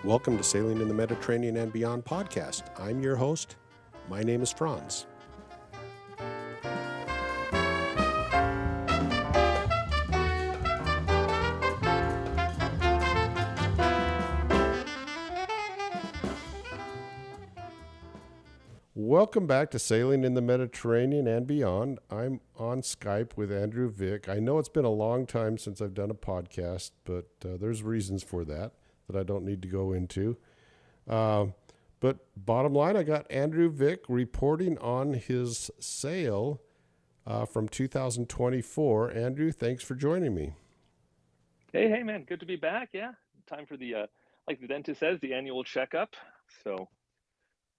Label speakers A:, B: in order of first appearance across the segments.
A: Welcome to Sailing in the Mediterranean and Beyond podcast. I'm your host. My name is Franz. Welcome back to Sailing in the Mediterranean and Beyond. I'm on Skype with Andrew Vick. I know it's been a long time since I've done a podcast, but there's reasons for that I don't need to go into. But bottom line, I got Andrew Vick reporting on his sail from 2024. Andrew, thanks for joining me.
B: Hey, man, good to be back. Yeah, time for the, like the dentist says, the annual checkup. So,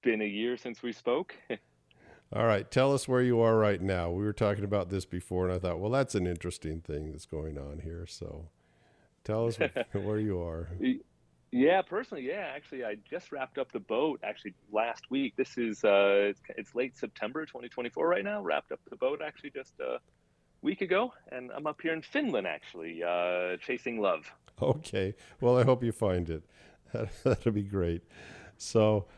B: been a year since we spoke.
A: All right, tell us where you are right now. We were talking about this before, and I thought, well, that's an interesting thing that's going on here. So, tell us where you are.
B: Yeah, personally, yeah, actually, I just wrapped up the boat actually last week. This is it's late September 2024 right now. Wrapped up the boat actually just a week ago, and I'm up here in Finland actually, chasing love.
A: Okay, well, I hope you find it. That'll be great. So,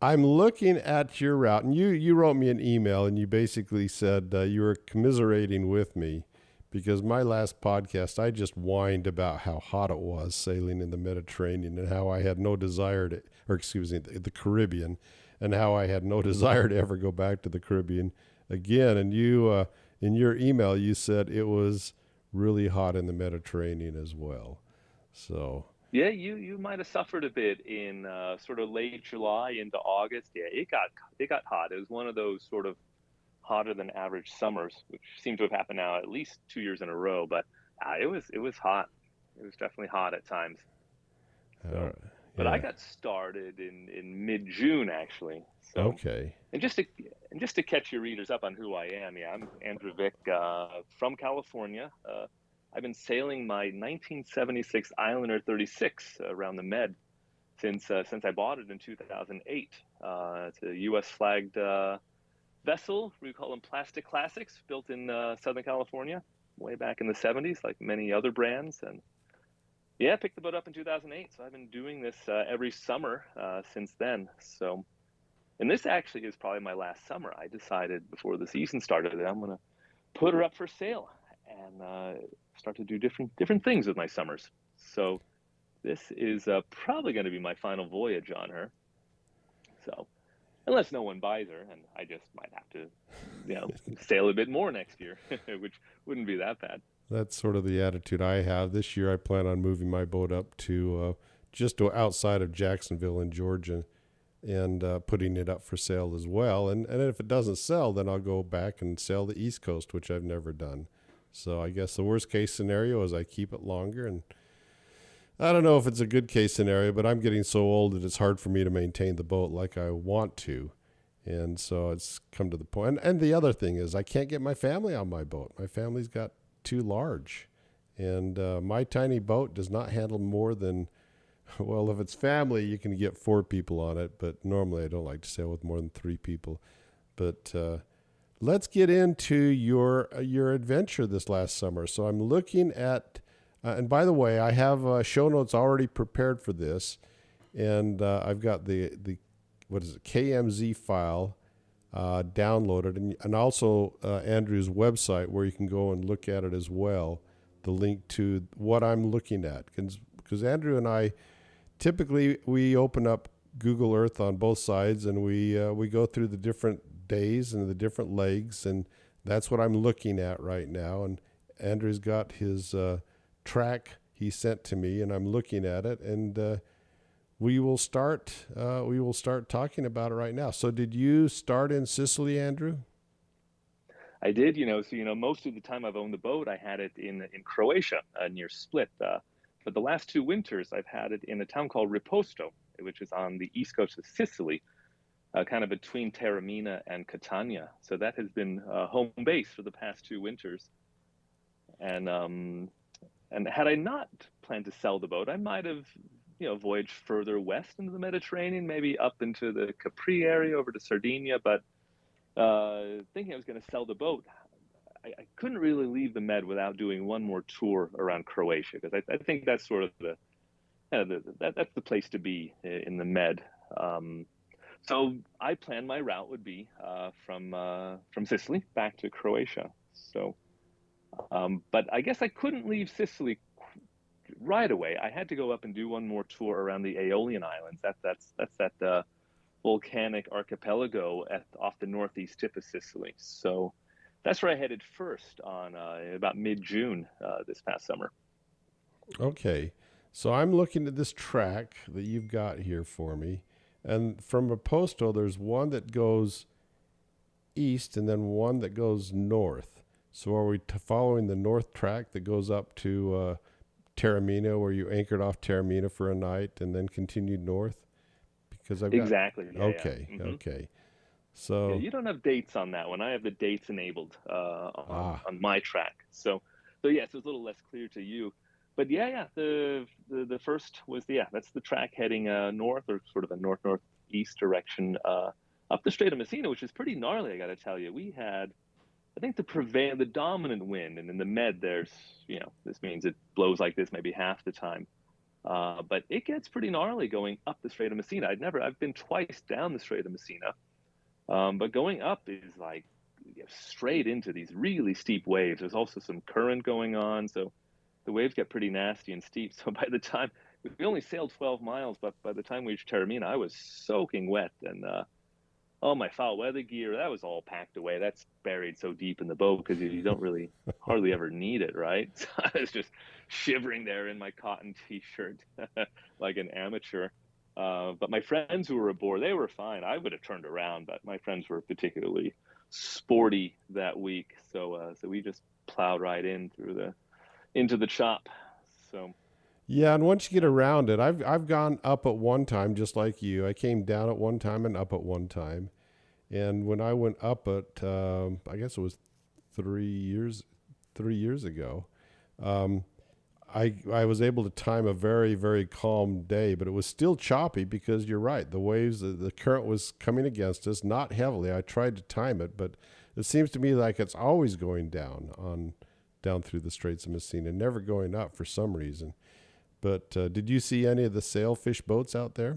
A: I'm looking at your route, and you wrote me an email, and you basically said you were commiserating with me because my last podcast, I just whined about how hot it was sailing in the Mediterranean and how I had no desire to, or excuse me, the Caribbean, and how I had no desire to ever go back to the Caribbean again. And you, in your email, you said it was really hot in the Mediterranean as well. So,
B: Yeah, you might have suffered a bit in sort of late July into August. Yeah, it got hot. It was one of those sort of hotter than average summers, which seem to have happened now at least 2 years in a row. But it was hot. It was definitely hot at times. So, but I
A: yeah,
B: got started in mid June actually. So,
A: okay.
B: and just to catch your readers up on who I am, yeah, I'm Andrew Vick from California. I've been sailing my 1976 Islander 36 around the Med since I bought it in 2008. It's a U.S. flagged vessel. We call them Plastic Classics, built in Southern California way back in the 70s, like many other brands. And yeah, picked the boat up in 2008. So I've been doing this every summer since then. So, and this actually is probably my last summer. I decided before the season started that I'm going to put her up for sale and start to do different things with my summers. So this is probably going to be my final voyage on her. So unless no one buys her, and I just might have to, sail a bit more next year, which wouldn't be that bad.
A: That's sort of the attitude I have. This year I plan on moving my boat up to just outside of Jacksonville in Georgia and putting it up for sale as well. And if it doesn't sell, then I'll go back and sail the East Coast, which I've never done. So I guess the worst case scenario is I keep it longer. And I don't know if it's a good case scenario, but I'm getting so old that it's hard for me to maintain the boat like I want to. And so it's come to the point. And the other thing is I can't get my family on my boat. My family's got too large. And my tiny boat does not handle more than, well, if it's family, you can get 4 people on it. But normally I don't like to sail with more than 3 people. But let's get into your adventure this last summer. So I'm looking at, and by the way, I have show notes already prepared for this. And I've got the what is it, KMZ file downloaded, and also Andrew's website where you can go and look at it as well, the link to what I'm looking at. Because Andrew and I, typically we open up Google Earth on both sides, and we go through the different days and the different legs, and that's what I'm looking at right now. And Andrew's got his track he sent to me, and I'm looking at it, and we will start talking about it right now. So did you start in Sicily, Andrew?
B: I did, so most of the time I've owned the boat, I had it in Croatia near Split. But the last 2 winters, I've had it in a town called Riposto, which is on the east coast of Sicily, kind of between Taormina and Catania. So that has been home base for the past 2 winters. And had I not planned to sell the boat, I might have, voyaged further west into the Mediterranean, maybe up into the Capri area over to Sardinia. But thinking I was going to sell the boat, I couldn't really leave the Med without doing one more tour around Croatia, because I think that's sort of that's the place to be in the Med. Um, so I planned my route would be from Sicily back to Croatia. So, but I guess I couldn't leave Sicily right away. I had to go up and do one more tour around the Aeolian Islands. That's that volcanic archipelago off the northeast tip of Sicily. So that's where I headed first on about mid-June this past summer.
A: Okay. So I'm looking at this track that you've got here for me. And from Reposto, there's one that goes east and then one that goes north. So are we following the north track that goes up to Taormina, where you anchored off Taormina for a night and then continued north? Because I've got.
B: Exactly. Yeah.
A: Okay.
B: Yeah. Mm-hmm.
A: Okay.
B: Yeah,
A: So.
B: you don't have dates on that one. I have the dates enabled
A: Ah.
B: on my track. So yeah, so it's a little less clear to you. But yeah. The first was that's the track heading north, or sort of a north northeast direction up the Strait of Messina, which is pretty gnarly. I got to tell you, we had, I think, the dominant wind, and in the Med there's, this means it blows like this maybe half the time. But it gets pretty gnarly going up the Strait of Messina. I've been twice down the Strait of Messina. But going up is like straight into these really steep waves. There's also some current going on, so the waves get pretty nasty and steep. So by the time we only sailed 12 miles, but by the time we reached Taormina, I was soaking wet, and all my foul weather gear, that was all packed away. That's buried so deep in the boat because you don't really hardly ever need it, right? So I was just shivering there in my cotton t-shirt like an amateur. But my friends who were aboard, they were fine. I would have turned around, but my friends were particularly sporty that week, so we just plowed right into the chop. So
A: Yeah, and once you get around it, I've gone up at one time just like you. I came down at one time and up at one time. And when I went up at, I guess it was 3 years ago, um, I was able to time a very, very calm day, but it was still choppy because you're right. The waves, the current was coming against us, not heavily. I tried to time it, but it seems to me like it's always going down through the Straits of Messina, never going up for some reason. But did you see any of the sailfish boats out there?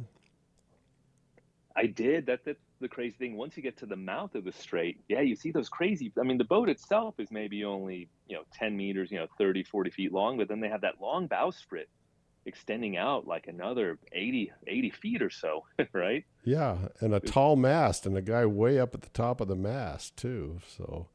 B: I did. That's the crazy thing. Once you get to the mouth of the strait, yeah, you see those crazy. I mean, the boat itself is maybe only 10 meters, 30, 40 feet long, but then they have that long bowsprit extending out like another 80 feet or so, right?
A: Yeah, and a tall mast and a guy way up at the top of the mast too. So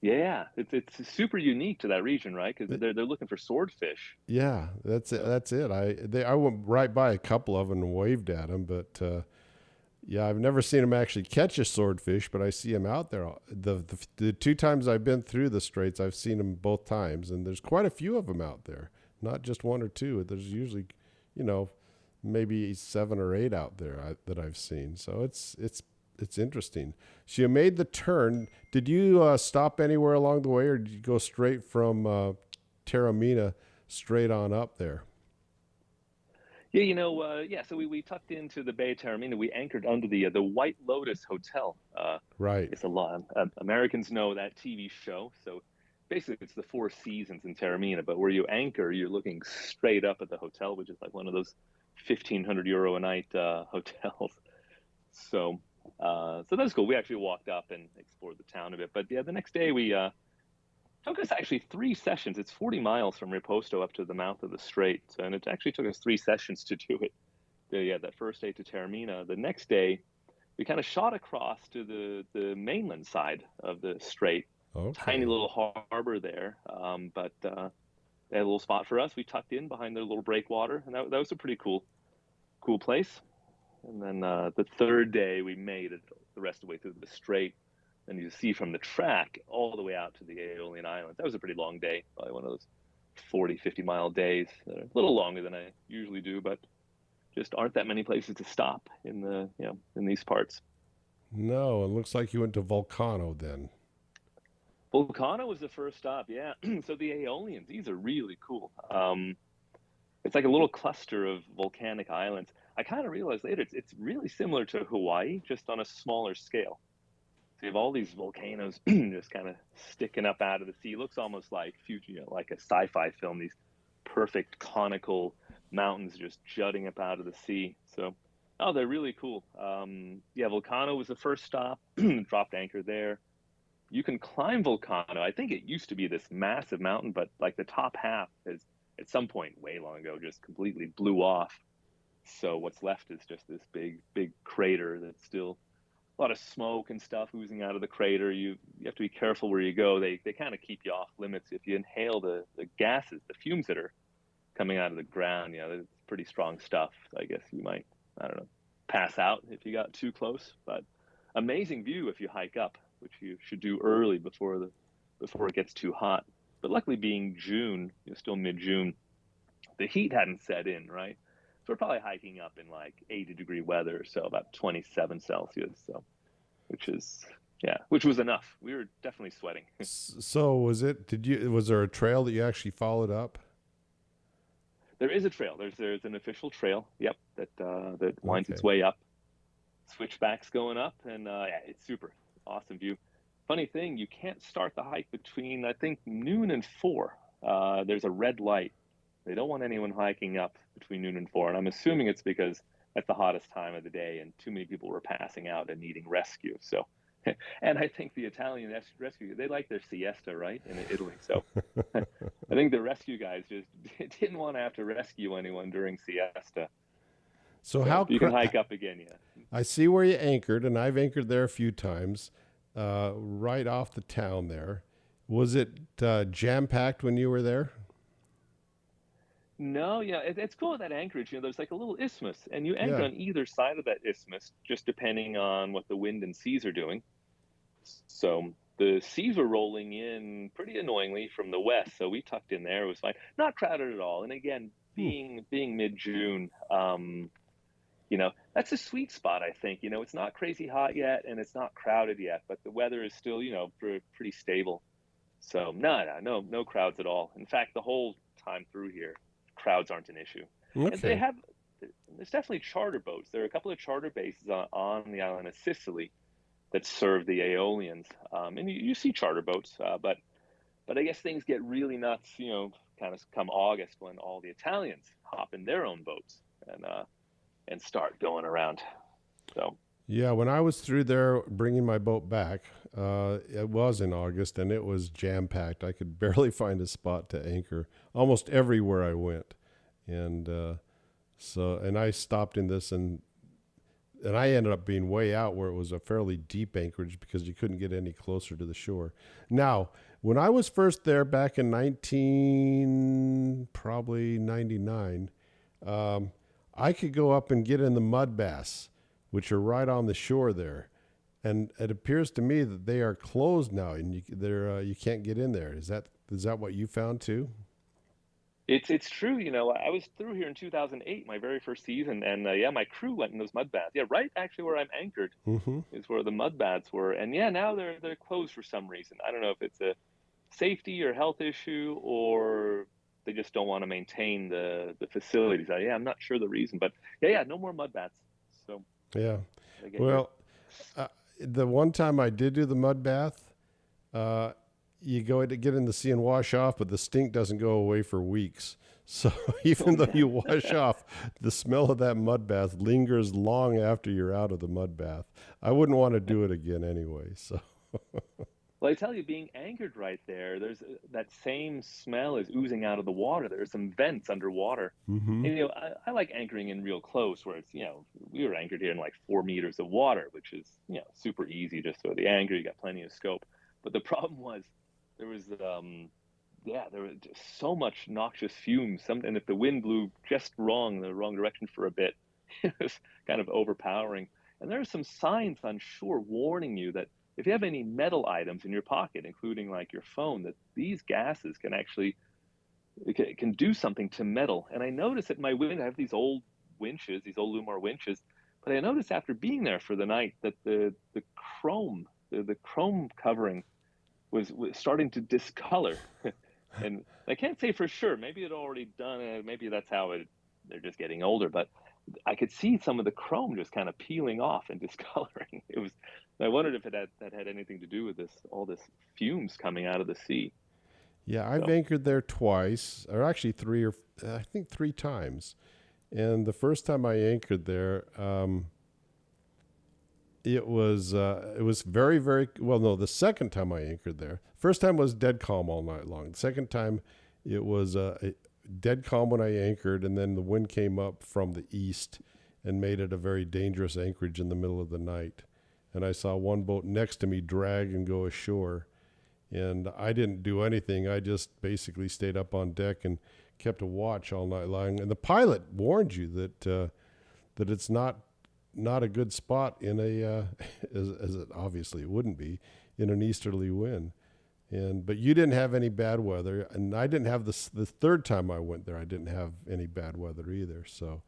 B: Yeah, it's super unique to that region, right? Because they're looking for swordfish.
A: yeah, that's it.
B: So
A: That's it. I went right by a couple of them and waved at them, but yeah, I've never seen them actually catch a swordfish, but I see them out there. The two times I've been through the straits, I've seen them both times, and there's quite a few of them out there, not just one or two. There's usually, you know, maybe 7 or 8 out there that I've seen. So it's interesting. So you made the turn. Did you stop anywhere along the way, or did you go straight from Taormina straight on up there?
B: yeah, yeah. So we tucked into the Bay of Taormina. We anchored under the White Lotus Hotel.
A: Right.
B: It's a lot. Americans know that TV show. So basically, it's the Four Seasons in Taormina. But where you anchor, you're looking straight up at the hotel, which is like one of those €1,500 a night hotels. So so that's cool. We actually walked up and explored the town a bit. But yeah, the next day we took us actually 3 sessions. It's 40 miles from Reposto up to the mouth of the strait, and it actually took us 3 sessions to do it. That first day to Taormina. The next day, we kind of shot across to the mainland side of the strait. Tiny
A: Okay.
B: little harbor there, but they had a little spot for us. We tucked in behind their little breakwater, and that was a pretty cool place. And then the third day, we made it the rest of the way through the strait. And you see from the track all the way out to the Aeolian Islands. That was a pretty long day, probably one of those 40, 50-mile days. A little longer than I usually do, but just aren't that many places to stop in these parts.
A: No, it looks like you went to Volcano then.
B: Volcano was the first stop, yeah. So the Aeolians, these are really cool. It's like a little cluster of volcanic islands. I kind of realized later it's really similar to Hawaii, just on a smaller scale. So you have all these volcanoes just kind of sticking up out of the sea. It looks almost like future, like a sci-fi film. These perfect conical mountains just jutting up out of the sea. So, oh, they're really cool. Yeah, Volcano was the first stop. Dropped anchor there. You can climb Volcano. I think it used to be this massive mountain, but like the top half is at some point way long ago just completely blew off. So what's left is just this big crater that's still a lot of smoke and stuff oozing out of the crater. You have to be careful where you go. They kind of keep you off limits if you inhale the gases, the fumes that are coming out of the ground. You know, it's pretty strong stuff. I guess you might, I don't know, pass out if you got too close. But amazing view if you hike up, which you should do early before it gets too hot. But luckily, being June, still mid-June, the heat hadn't set in, right? So we're probably hiking up in like 80-degree weather, so about 27 Celsius. So, which is yeah, which was enough. We were definitely sweating.
A: So was there a trail that you actually followed up?
B: There is a trail. There's an official trail. Yep, that winds its
A: Okay.
B: way up. Switchbacks going up, and yeah, it's super awesome view. Funny thing, you can't start the hike between I think noon and 4. There's a red light. They don't want anyone hiking up between noon and 4, and I'm assuming it's because that's the hottest time of the day, and too many people were passing out and needing rescue. So, and I think the Italian rescue they like their siesta, right, in Italy. So, I think the rescue guys just didn't want to have to rescue anyone during siesta.
A: So
B: So you can hike up again, yeah.
A: I see where you anchored, and I've anchored there a few times, right off the town there. Was it jam packed when you were there?
B: No, yeah, it's cool at that anchorage. There's like a little isthmus, and you anchor
A: Yeah.
B: on either side of that isthmus, just depending on what the wind and seas are doing. So the seas were rolling in pretty annoyingly from the west, so we tucked in there. It was fine, not crowded at all. And again,
A: Hmm.
B: being mid-June, that's a sweet spot. I think it's not crazy hot yet, and it's not crowded yet, but the weather is still pretty stable. So no crowds at all. In fact, the whole time through here, crowds aren't an issue. And
A: Okay.
B: there's definitely charter boats. There are a couple of charter bases on the island of Sicily that serve the Aeolians, and you see charter boats. But I guess things get really nuts, kind of come August when all the Italians hop in their own boats and start going around. So
A: Yeah, when I was through there bringing my boat back, it was in August and it was jam packed. I could barely find a spot to anchor almost everywhere I went. And and I stopped in this and I ended up being way out where it was a fairly deep anchorage because you couldn't get any closer to the shore. Now, when I was first there back in 99, I could go up and get in the mud baths, which are right on the shore there. And it appears to me that they are closed now, and you can't get in there. Is that what you found too?
B: it's true. I was through here in 2008, my very first season, and yeah, my crew went in those mud baths. Yeah, right, actually, where I'm anchored
A: Mm-hmm.
B: is where the mud baths were, and yeah, now they're closed for some reason. I don't know if it's a safety or health issue, or they just don't want to maintain the facilities. Yeah, I'm not sure the reason, but yeah, no more mud baths. So
A: Yeah.
B: I get your
A: Well, the one time I did do the mud bath, uh, you go to get in the sea and wash off, but the stink doesn't go away for weeks. So
B: oh
A: even though
B: yeah.
A: you wash off, the smell of that mud bath lingers long after you're out of the mud bath. I wouldn't want to do it again anyway. So,
B: Well, I tell you, being anchored right there, there's that same smell is oozing out of the water. There's some vents underwater.
A: hmm.
B: And, I like anchoring in real close where it's, we were anchored here in like 4 meters of water, which is, super easy. Just throw the anchor, you got plenty of scope. But the problem was there was, yeah, there was just so much noxious fumes. And if the wind blew just wrong, the wrong direction for a bit, it was kind of overpowering. And there are some signs on shore warning you that if you have any metal items in your pocket, including like your phone, that these gases can actually it can do something to metal. And I noticed at my winch, I have these old winches, these old Lumar winches, but I noticed after being there for the night that the chrome, the chrome covering was starting to discolor. And I can't say for sure. Maybe it already done it. Maybe that's how they're just getting older. But I could see some of the chrome just kind of peeling off and discoloring. It was. I wondered if that had anything to do with all this fumes coming out of the sea.
A: Yeah, I've
B: So
A: anchored there twice, or actually I think three times. And the first time I anchored there, it was very very well. No, the second time I anchored there, first time was dead calm all night long. The second time, it was dead calm when I anchored, and then the wind came up from the east and made it a very dangerous anchorage in the middle of the night. And I saw one boat next to me drag and go ashore, and I didn't do anything. I just basically stayed up on deck and kept a watch all night long. And the pilot warned you that it's not a good spot in a as it obviously it wouldn't be in an easterly wind. And but you didn't have any bad weather, and I didn't have the third time I went there. I didn't have any bad weather either. So,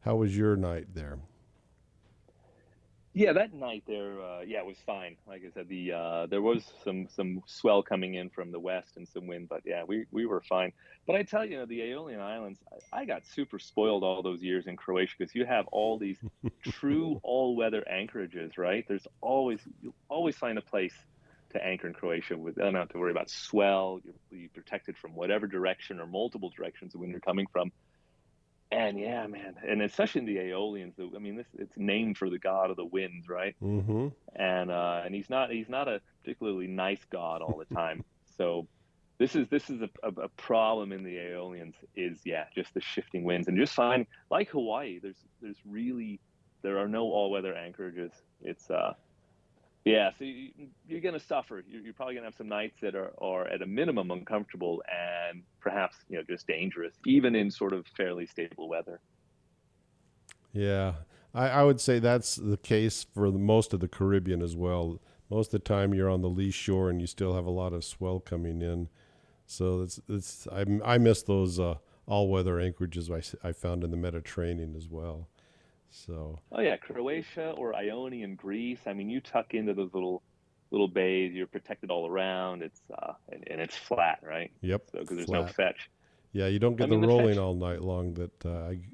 A: how was your night there?
B: yeah, that night there, yeah, it was fine. Like I said, there was some swell coming in from the west and some wind, but yeah, we were fine. But I tell you, the Aeolian Islands, I got super spoiled all those years in Croatia because you have all these true all-weather anchorages, right? You'll always find a place to anchor in Croatia with not have to worry about swell. You'll be protected from whatever direction or multiple directions the wind are coming from. And yeah, man, and especially in the Aeolians, I mean, this it's named for the god of the winds, right?
A: Mm-hmm.
B: And he's not a particularly nice god all the time. So this is a problem in the Aeolians is yeah, just the shifting winds and just find like Hawaii. There are no all weather anchorages. It's yeah, so you're going to suffer. You're probably going to have some nights that are at a minimum uncomfortable and perhaps just dangerous, even in sort of fairly stable weather.
A: Yeah, I would say that's the case for most of the Caribbean as well. Most of the time, you're on the lee shore and you still have a lot of swell coming in. So I miss those all weather anchorages I found in the Mediterranean as well. So
B: Oh yeah, Croatia or Ionian Greece. I mean, you tuck into those little bays. You're protected all around. And it's flat, right?
A: yep,
B: So because there's no
A: flat.
B: fetch.
A: Yeah, you don't
B: I
A: get the
B: mean, the
A: rolling
B: fetch.
A: all night long that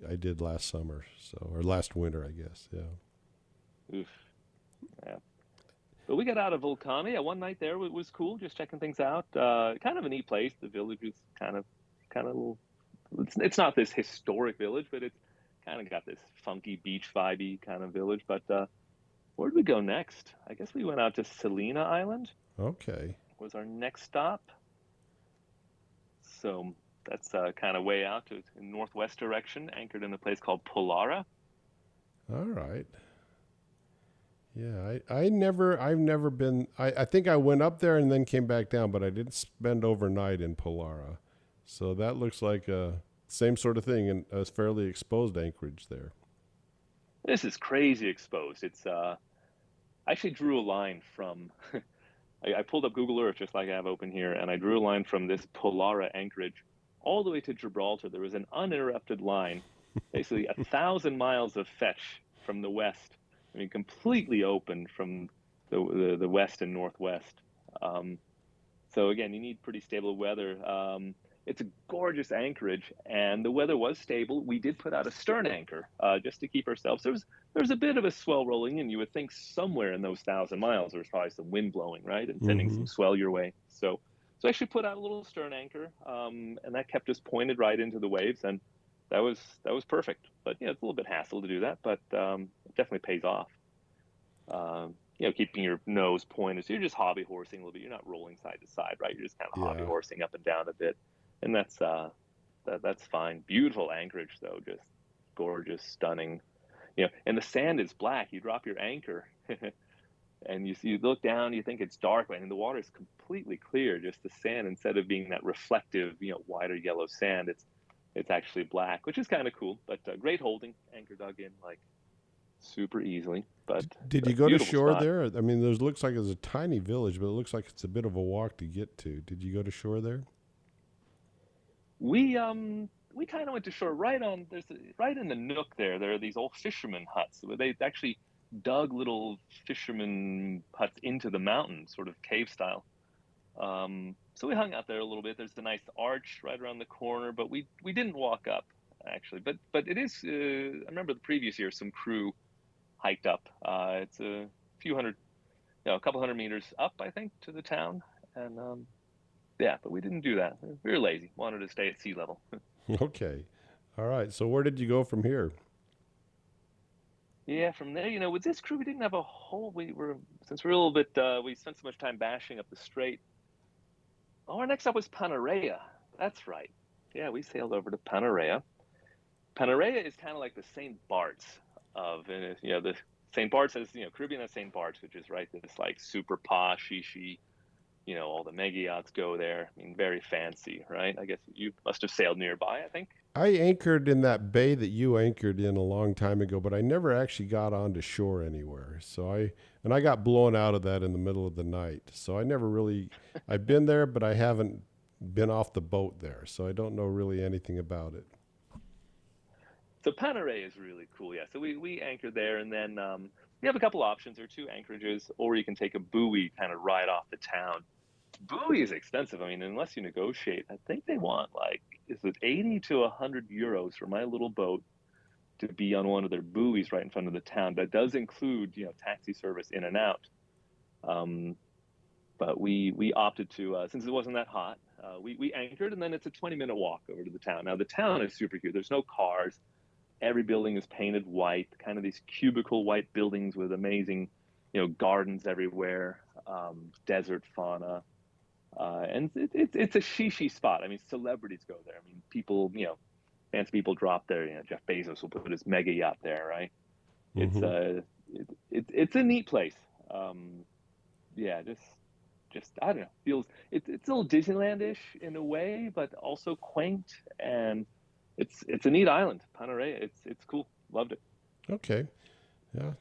A: I did last summer, or last winter, I guess. Yeah.
B: Oof, yeah. But we got out of Vulcania. One night there was cool, just checking things out. Kind of a neat place. The village is kind of little. It's not this historic village, but it's kind of got this funky beach vibey kind of village. But where did we go next? I guess we went out to Selena Island.
A: Okay.
B: Was our next stop. So that's kind of way out to in northwest direction, anchored in a place called Polara.
A: All right. Yeah, I've never been. I think I went up there and then came back down, but I didn't spend overnight in Polara. So that looks like a same sort of thing and a fairly exposed anchorage there.
B: This is crazy exposed. I actually drew a line from. I pulled up Google Earth just like I have open here, and I drew a line from this Polara anchorage all the way to Gibraltar. There was an uninterrupted line, basically 1,000 miles of fetch from the west. I mean, completely open from the west and northwest. Um, so again, you need pretty stable weather. It's a gorgeous anchorage, and the weather was stable. We did put out a stern anchor just to keep ourselves. There was a bit of a swell rolling in. You would think somewhere in those 1,000 miles there was probably some wind blowing, right, and sending
A: Mm-hmm.
B: some swell your way. So I actually put out a little stern anchor, and that kept us pointed right into the waves, and that was perfect. But yeah, it's a little bit hassle to do that, but it definitely pays off. Keeping your nose pointed. So you're just hobby horsing a little bit. You're not rolling side to side, right? You're just kind of hobby
A: Yeah.
B: horsing up and down a bit, and that's fine. Beautiful anchorage though, just gorgeous, stunning. And the sand is black. You drop your anchor, and you look down. You think it's dark, and the water is completely clear. Just the sand, instead of being that reflective, wider yellow sand, it's actually black, which is kind of cool. But great holding, anchor dug in like super easily. But
A: Did
B: it's
A: you
B: a
A: go to
B: beautiful
A: shore
B: spot.
A: there? I mean, there's looks like it's a tiny village, but it looks like it's a bit of a walk to get to. Did you go to shore there?
B: We kind of went to shore right in the nook there. There are these old fisherman huts where they actually dug little fisherman huts into the mountain, sort of cave style. So we hung out there a little bit. There's a nice arch right around the corner, but we didn't walk up actually. But it is. I remember the previous year some crew hiked up. It's a few hundred, a couple hundred meters up, I think, to the town, and Yeah, but we didn't do that. We were lazy. Wanted to stay at sea level.
A: Okay. All right. So where did you go from here?
B: Yeah, from there, with this crew, we didn't have a whole. We were since we're a little bit. We spent so much time bashing up the strait. Oh, our next stop was Panarea. That's right. Yeah, we sailed over to Panarea. Panarea is kind of like the St. Bart's of, the St. Bart's has, Caribbean has St. Bart's, which is right. This like super posh, shishi. All the mega yachts go there. I mean, very fancy, right? I guess you must have sailed nearby. I think.
A: I anchored in that bay that you anchored in a long time ago, but I never actually got onto shore anywhere. And I got blown out of that in the middle of the night. So I never really, I've been there, but I haven't been off the boat there. So I don't know really anything about it.
B: So Panarea is really cool. Yeah. So we anchored there, and then we have a couple options. There are two anchorages, or you can take a buoy kind of ride off the town. Buoy is expensive. I mean, unless you negotiate, I think they want like, is it 80 to 100 euros for my little boat to be on one of their buoys right in front of the town. That does include, taxi service in and out. Um, but we opted to, since it wasn't that hot, we anchored, and then it's a 20-minute walk over to the town. Now the town is super cute. There's no cars. Every building is painted white, kind of these cubicle white buildings with amazing, gardens everywhere, desert fauna. And it's a shishi spot. I mean, celebrities go there. I mean, people, fancy people drop there. Jeff Bezos will put his mega yacht there, right? It's
A: Hmm.
B: it's a neat place. Um, yeah, just I don't know. Feels it's a little Disneyland-ish in a way, but also quaint, and it's a neat island, Panarea. It's cool. Loved it.
A: Okay. Yeah.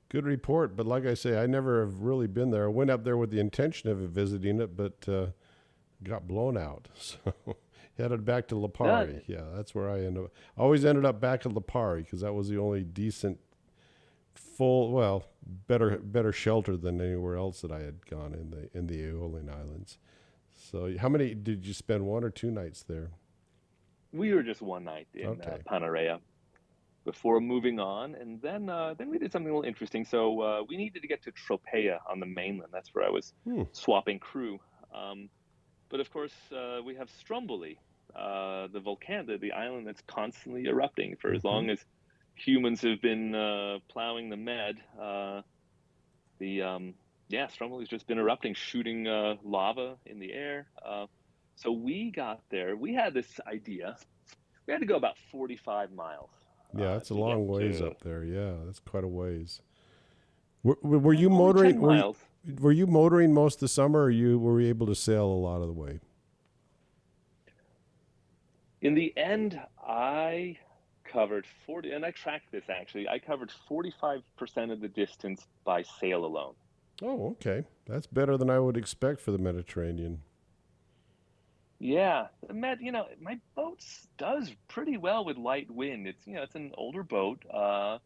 A: Good report. But like I say, I never have really been there. I went up there with the intention of visiting it, but got blown out. So headed back to
B: Yeah,
A: Lipari. Yeah, that's where I ended up. I always ended up back at Lipari because that was the only decent, full, well, better shelter than anywhere else that I had gone in the Aeolian Islands. So how many did you spend? 1 or 2 nights there?
B: we were just one night in
A: Okay.
B: Panarea before moving on, and then we did something a little interesting. So we needed to get to Tropea on the mainland. That's where I was
A: Hmm.
B: swapping crew. But of course, we have Stromboli, the volcano, the island that's constantly erupting for as
A: Mm-hmm.
B: long as humans have been plowing the Med. The Yeah, Stromboli's just been erupting, shooting lava in the air. So we got there. We had this idea. We had to go about 45 miles
A: Yeah, that's a
B: to get
A: long ways
B: to
A: up there. Yeah, that's quite a ways. Were you
B: only
A: motoring?
B: 10 miles.
A: Were you motoring most of the summer, or you were you able to sail a lot of the way?
B: In the end, I covered 40, and I tracked this actually. I covered 45% of the distance by sail alone.
A: Oh, okay. That's better than I would expect for the Mediterranean.
B: Yeah, my boat does pretty well with light wind. It's an older boat, probably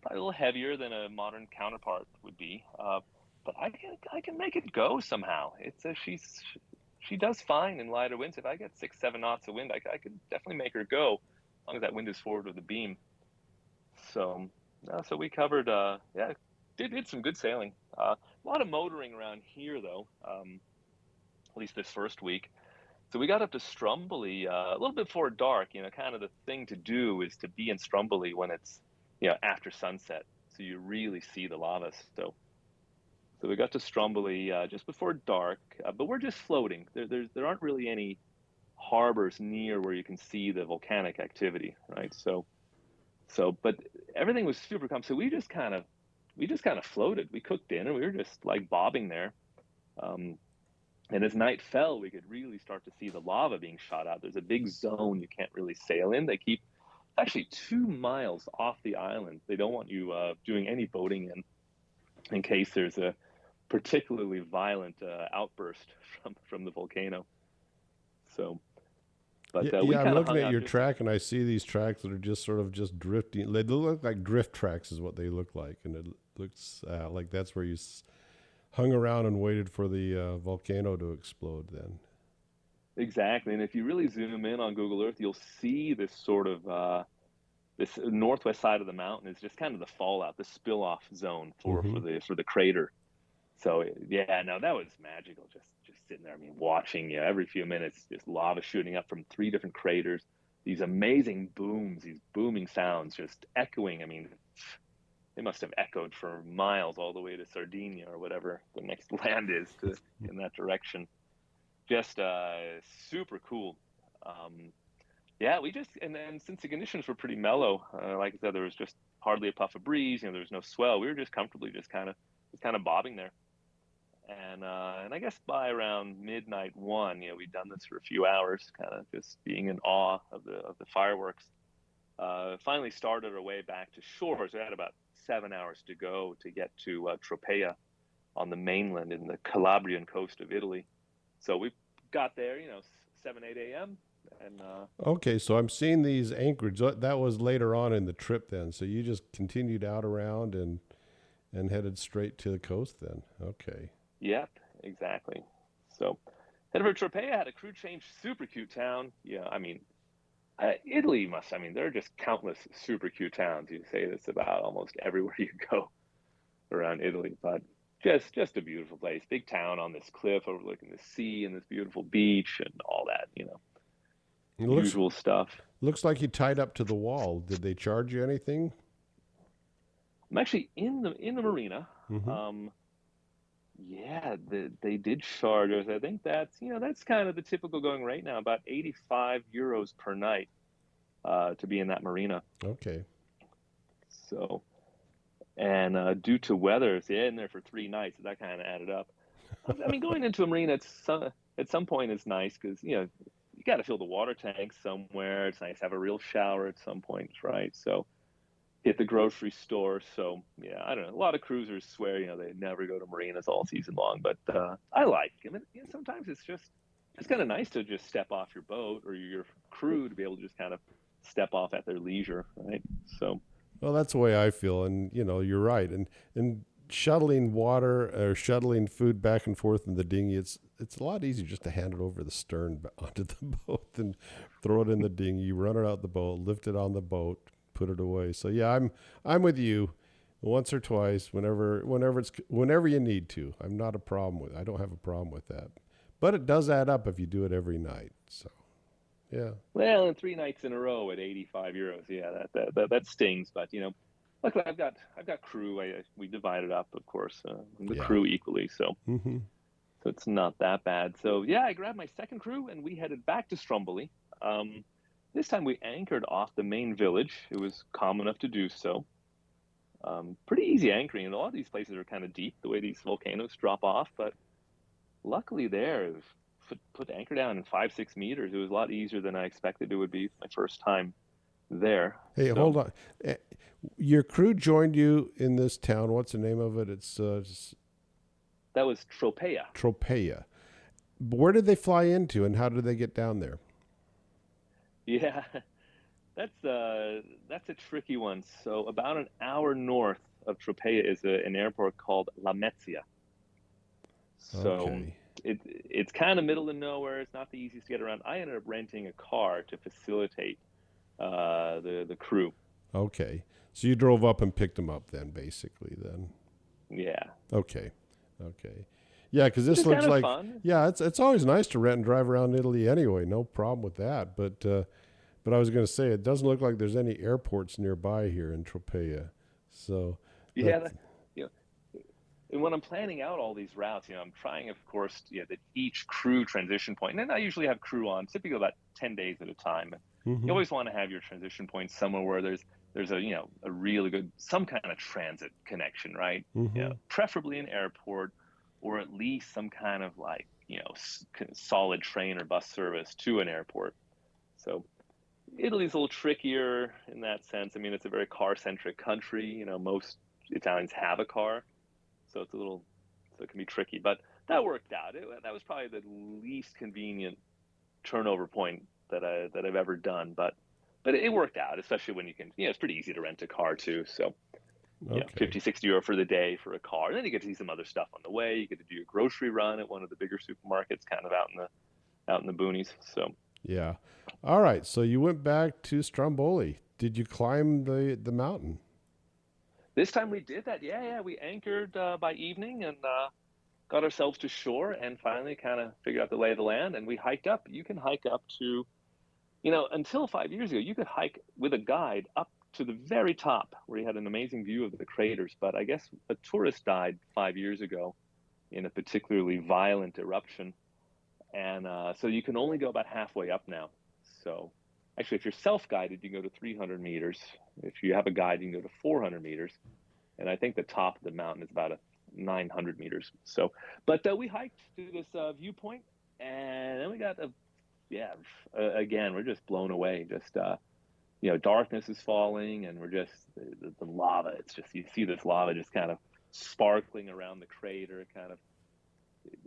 B: a little heavier than a modern counterpart would be. But I can make it go somehow. She does fine in lighter winds. If I get 6, 7 knots of wind, I could definitely make her go, as long as that wind is forward of the beam. So we covered, yeah, did some good sailing. A lot of motoring around here though, at least this first week. So we got up to Stromboli a little bit before dark. Kind of the thing to do is to be in Stromboli when it's after sunset, so you really see the lava. So we got to Stromboli just before dark, but we're just floating. There aren't really any harbors near where you can see the volcanic activity, right? But everything was super calm. So we just kind of floated. We cooked dinner. We were just like bobbing there. Um, and as night fell, we could really start to see the lava being shot out. There's a big zone you can't really sail in. They keep actually 2 miles off the island. They don't want you doing any boating in case there's a particularly violent outburst from the volcano. So,
A: Yeah,
B: but we
A: yeah. I'm
B: kind of
A: looking
B: hung
A: at
B: out
A: your
B: just.
A: track, and I see these tracks that are just sort of just drifting. They look like drift tracks, is what they look like, and it looks like that's where you hung around and waited for the volcano to explode. Then.
B: Exactly, and if you really zoom in on Google Earth, you'll see this sort of this northwest side of the mountain is just kind of the fallout, the spill off zone for
A: Mm-hmm.
B: for the crater. So yeah, no, that was magical. Just sitting there, I mean, watching, every few minutes, just lava shooting up from three different craters, these amazing booms, these booming sounds just echoing. I mean, they must have echoed for miles all the way to Sardinia or whatever the next land is in that direction. Just super cool. Um, yeah, we just, and then since the conditions were pretty mellow, like I said, there was just hardly a puff of breeze, there was no swell. We were just comfortably just kind of bobbing there. And I guess by around midnight one, we'd done this for a few hours, kind of just being in awe of the fireworks. Finally started our way back to shore. So we had about 7 hours to go to get to Tropea on the mainland in the Calabrian coast of Italy. So we got there, 7, 8 a.m. And
A: Okay, so I'm seeing these anchorage. That was later on in the trip then. So you just continued out around and headed straight to the coast then. Okay.
B: yep, exactly. So headed for Tropea, had a crew change, super cute town. Yeah, I mean, Italy must, I mean, there are just countless super cute towns. You say this about almost everywhere you go around Italy, but just a beautiful place. Big town on this cliff overlooking the sea and this beautiful beach and all that,
A: It
B: usual stuff.
A: looks like you tied up to the wall. Did they charge you anything?
B: I'm actually in the marina.
A: Mm-hmm.
B: Yeah, they did charge us. I think that's kind of the typical going right now, about 85 euros per night to be in that marina.
A: Okay.
B: So, and due to weather, so yeah, in there for 3 nights, so that kind of added up. I mean, going into a marina at some point is nice because you got to fill the water tank somewhere. It's nice to have a real shower at some point, right? So hit the grocery store. So yeah, I don't know. A lot of cruisers swear they never go to marinas all season long, but I like them. And sometimes it's kind of nice to just step off your boat or your crew to be able to just kind of step off at their leisure, right? So
A: Well, that's the way I feel, and you're right. And shuttling water or shuttling food back and forth in the dinghy, it's a lot easier just to hand it over the stern onto the boat than throw it in the dinghy, run it out the boat, lift it on the boat, put it away. So yeah, I'm with you. Once or twice, whenever you need to. I'm not a problem with. I don't have a problem with that. But it does add up if you do it every night. So yeah.
B: well, and 3 nights in a row at 85 euros, yeah, that stings. But luckily I've got crew. We divide it up, of course, the
A: Yeah.
B: crew equally. So
A: Mm-hmm.
B: so it's not that bad. So yeah, I grabbed my second crew and we headed back to Stromboli. This time we anchored off the main village. It was calm enough to do so. Pretty easy anchoring, and a lot of these places are kind of deep, the way these volcanoes drop off. But luckily, there, it was put anchor down in 5, 6 meters. It was a lot easier than I expected it would be my first time there.
A: Hey,
B: So
A: hold on. Eh, Your crew joined you in this town. What's the name of it? It's
B: that was Tropea.
A: Tropea. Where did they fly into, and how did they get down there?
B: Yeah, that's a tricky one. So about an hour north of Tropea is an airport called Lamezia. So
A: Okay.
B: it's kind of middle of nowhere. It's not the easiest to get around. I ended up renting a car to facilitate the crew.
A: Okay. So you drove up and picked them up then, basically, then.
B: Yeah,
A: Okay. Okay. Yeah, because this
B: it's
A: looks
B: kind of
A: like,
B: fun.
A: yeah, it's always nice to rent and drive around Italy anyway. No problem with that. But I was going to say, it doesn't look like there's any airports nearby here in Tropea. So
B: Yeah,
A: that,
B: you know, and when I'm planning out all these routes, I'm trying, of course, that each crew transition point, and then I usually have crew on typically about 10 days at a time. You
A: hmm
B: always want to have your transition point somewhere where there's a really good some kind of transit connection, right?
A: hmm
B: Preferably an airport or at least some kind of like solid train or bus service to an airport. So Italy's a little trickier in that sense. I mean, it's a very car-centric country. Most Italians have a car, so so it can be tricky. But that worked out. That was probably the least convenient turnover point that I've ever done. But it worked out, especially when you can. It's pretty easy to rent a car too. So
A: Okay.
B: 50, 60 euro for the day for a car. And then you get to see some other stuff on the way. You get to do a grocery run at one of the bigger supermarkets, kind of out in the boonies. So
A: Yeah. All right. So you went back to Stromboli. Did you climb the mountain?
B: this time we did that. Yeah, yeah. We anchored by evening, and got ourselves to shore and finally kind of figured out the lay of the land. And we hiked up. You can hike up to, until 5 years ago, you could hike with a guide up to the very top where you had an amazing view of the craters. But I guess a tourist died 5 years ago in a particularly violent eruption. And so you can only go about halfway up now. So actually, if you're self-guided, you can go to 300 meters. If you have a guide, you can go to 400 meters. And I think the top of the mountain is about 900 meters. So, but we hiked to this viewpoint, and then we got again, we're just blown away. Just darkness is falling, and we're just the lava. It's just, you see this lava just kind of sparkling around the crater, kind of.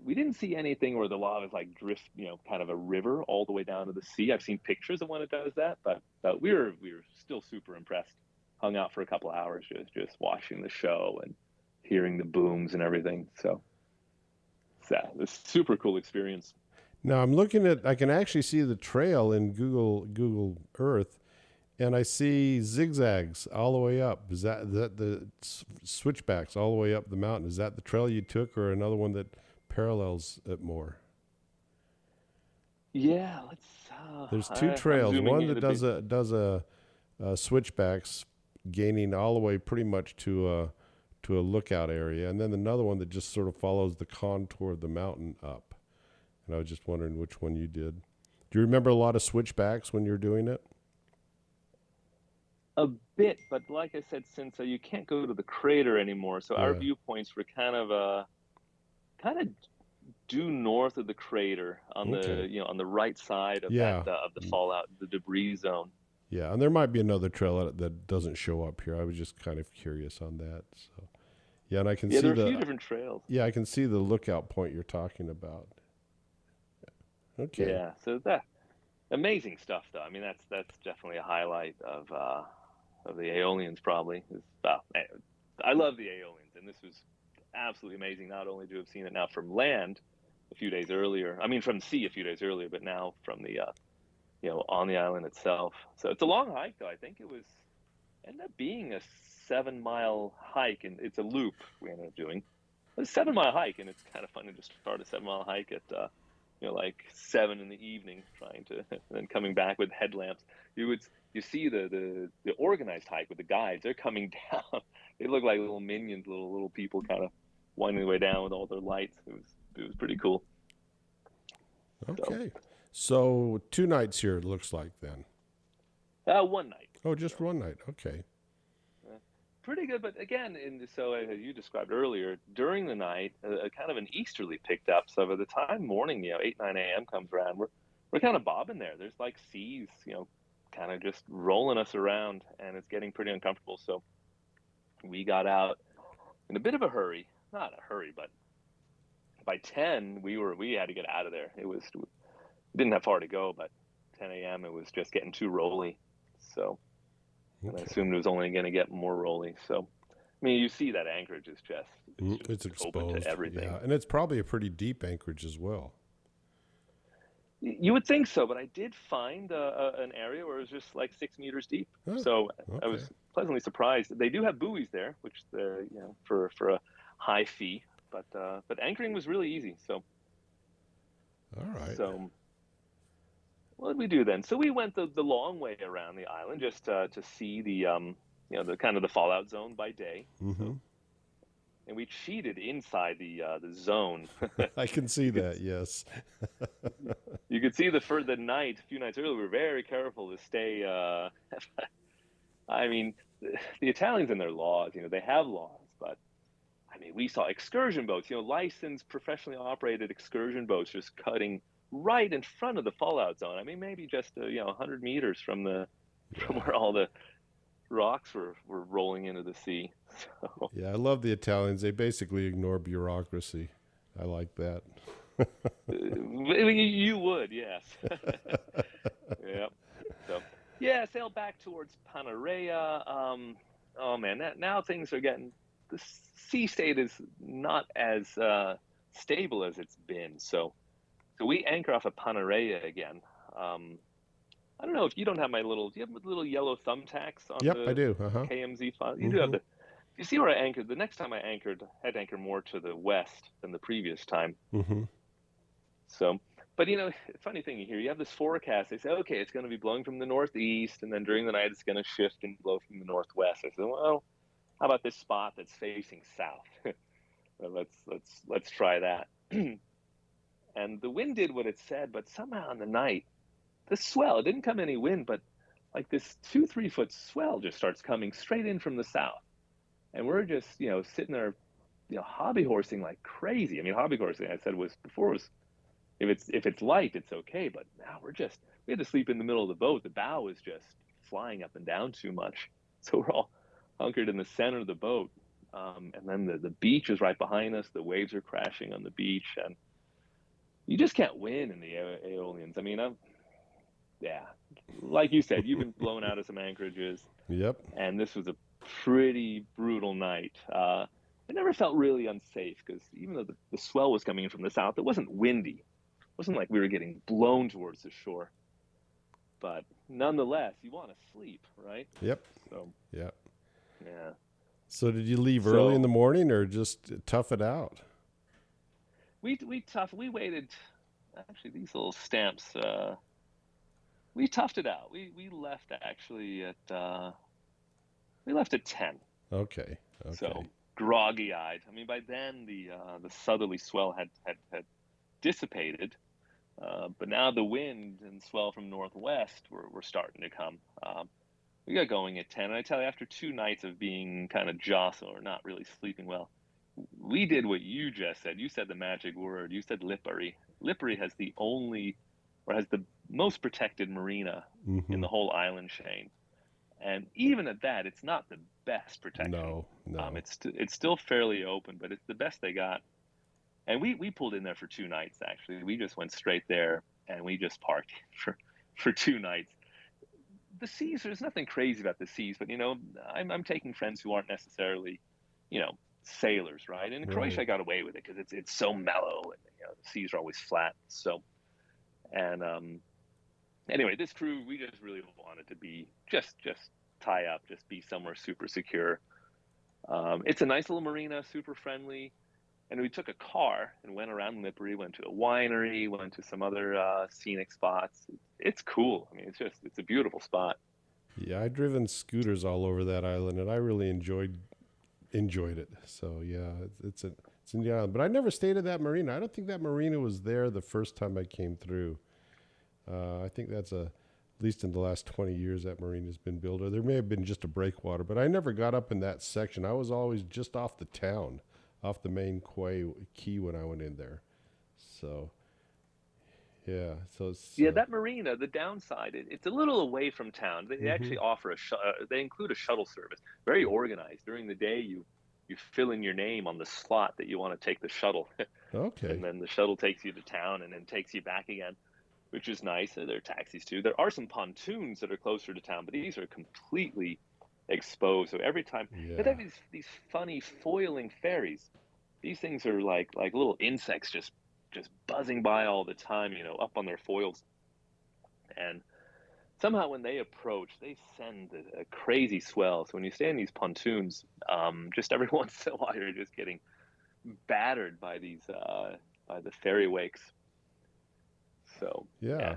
B: We didn't see anything where the lava is like drift, kind of a river all the way down to the sea. I've seen pictures of when it does that, but we were still super impressed. Hung out for a couple of hours just watching the show and hearing the booms and everything. So it's a super cool experience.
A: Now I can actually see the trail in Google Earth, and I see zigzags all the way up. Is that the switchbacks all the way up the mountain? Is that the trail you took, or another one that parallels it more?
B: Yeah,
A: There's two trails. One that does a switchbacks, gaining all the way pretty much to a lookout area, and then another one that just sort of follows the contour of the mountain up. And I was just wondering which one you did. Do you remember a lot of switchbacks when you're doing it?
B: A bit, but like I said, since you can't go to the crater anymore, so our viewpoints were kind of due north of the crater on on the right side of of the fallout, the debris zone.
A: Yeah, and there might be another trail that doesn't show up here. I was just kind of curious on that. So, yeah, and I can see
B: there are a few different trails.
A: Yeah, I can see the lookout point you're talking about. Okay.
B: Yeah, so that amazing stuff, though. I mean, that's definitely a highlight of the Aeolians. Probably. I love the Aeolians, and this was absolutely amazing. Not only to have seen it now from land a few days earlier, I mean from sea a few days earlier, but now from the on the island itself. So it's a long hike, though. I think it ended up being a 7-mile hike, and it's a loop we ended up doing. It's a 7-mile hike, and it's kind of fun to just start a 7-mile hike at like 7 in the evening, trying to, and then coming back with headlamps. You see the organized hike with the guides. They're coming down. They look like little minions, little people, kind of winding their way down with all their lights. It was pretty cool.
A: Okay. So 2 nights here, it looks like, then.
B: 1 night.
A: Oh, just 1 night. Okay.
B: Pretty good, but again, so as you described earlier, during the night, kind of an easterly picked up. So by the time morning, 8, 9 a.m. comes around, we're kind of bobbing there. There's like seas, kind of just rolling us around, and it's getting pretty uncomfortable. So we got out in a bit of a hurry. Not a hurry, but by 10, we had to get out of there. We didn't have far to go, but 10 a.m. it was just getting too rolly. So and I assumed it was only going to get more rolly. So, I mean, you see that Anchorage is
A: it's exposed
B: open to everything.
A: Yeah, and it's probably a pretty deep Anchorage as well.
B: You would think so, but I did find an area where it was just like 6 meters deep. Oh, so I was pleasantly surprised. They do have buoys there, which for a high fee, but anchoring was really easy. So,
A: all right.
B: So, what did we do then? So we went the long way around the island just to see the the kind of the fallout zone by day.
A: Mm-hmm.
B: So, and we cheated inside the zone.
A: I can see that. Yes.
B: You could see the night, a few nights earlier, we were very careful to stay. I mean, the Italians and their laws, they have laws, but I mean, we saw excursion boats, licensed, professionally operated excursion boats just cutting right in front of the fallout zone. I mean, maybe just 100 meters from where all the rocks were rolling into the sea. So.
A: Yeah, I love the Italians. They basically ignore bureaucracy. I like that.
B: You would, yes. Yeah. So, sailed back towards Panarea. Oh man, now things are getting. The sea state is not as stable as it's been. So we anchor off of Panarea again. I don't know if you don't have do you have little yellow thumbtacks on
A: I do. Uh-huh.
B: KMZ file? You do have You see where I anchored? The next time I anchored, I had to anchor more to the west than the previous time.
A: Mm-hmm.
B: So, but funny thing here, you have this forecast. They say, okay, it's going to be blowing from the northeast, and then during the night it's going to shift and blow from the northwest. I said, well, how about this spot that's facing south? Well, let's try that. And the wind did what it said, but somehow in the night, the swell, it didn't come any wind, but like this 2, 3 foot swell just starts coming straight in from the south. And we're just, sitting there, hobby horsing like crazy. I mean, hobby horsing, I said was before was if it's light, it's okay. But now we had to sleep in the middle of the boat. The bow was just flying up and down too much. So we're all hunkered in the center of the boat. And then the beach is right behind us. The waves are crashing on the beach. And you just can't win in the Aeolians. I mean, yeah, like you said, you've been blown out of some anchorages,
A: Yep.
B: and this was a pretty brutal night. It never felt really unsafe because even though the swell was coming in from the south, it wasn't windy. It wasn't like we were getting blown towards the shore. But nonetheless, you want to sleep, right?
A: Yep.
B: So,
A: Yep.
B: yeah.
A: So did you leave early in the morning or just tough it out?
B: We waited. Actually, these little stamps. We toughed it out. We left actually at we left at 10.
A: Okay.
B: So groggy-eyed. I mean, by then the southerly swell had dissipated, but now the wind and swell from northwest were starting to come. We got going at 10, and I tell you, after 2 nights of being kind of jostled or not really sleeping well, we did what you just said. You said the magic word. You said Lipari. Lipari has the most protected marina in the whole island chain. And even at that, it's not the best protection.
A: No.
B: It's still fairly open, but it's the best they got. And we pulled in there for 2 nights, actually. We just went straight there, and we just parked for 2 nights. The seas, there's nothing crazy about the seas, but, I'm taking friends who aren't necessarily, sailors, right? And in Croatia, I got away with it because it's so mellow, and, the seas are always flat. So, and anyway, this crew, we just really wanted to be just tie up, just be somewhere super secure. It's a nice little marina, super friendly. And we took a car and went around Lipari, went to a winery, went to some other scenic spots. It's cool. I mean, it's a beautiful spot.
A: Yeah, I've driven scooters all over that island, and I really enjoyed it. So yeah, it's in the island. But I never stayed at that marina. I don't think that marina was there the first time I came through. I think that's at least in the last 20 years that marina's been built. Or there may have been just a breakwater, but I never got up in that section. I was always just off the town, off the main quay when I went in there. So yeah, so it's,
B: that marina, the downside, it's a little away from town. They actually offer they include a shuttle service, very organized. During the day, you fill in your name on the slot that you want to take the shuttle.
A: okay.
B: And then the shuttle takes you to town and then takes you back again, which is nice. There are taxis too. There are some pontoons that are closer to town, but these are completely exposed. So every time they have these funny foiling ferries. These things are like little insects just buzzing by all the time, up on their foils. And somehow when they approach, they send a crazy swell. So when you stay in these pontoons, just every once in a while, you're just getting battered by by the ferry wakes. So
A: yeah.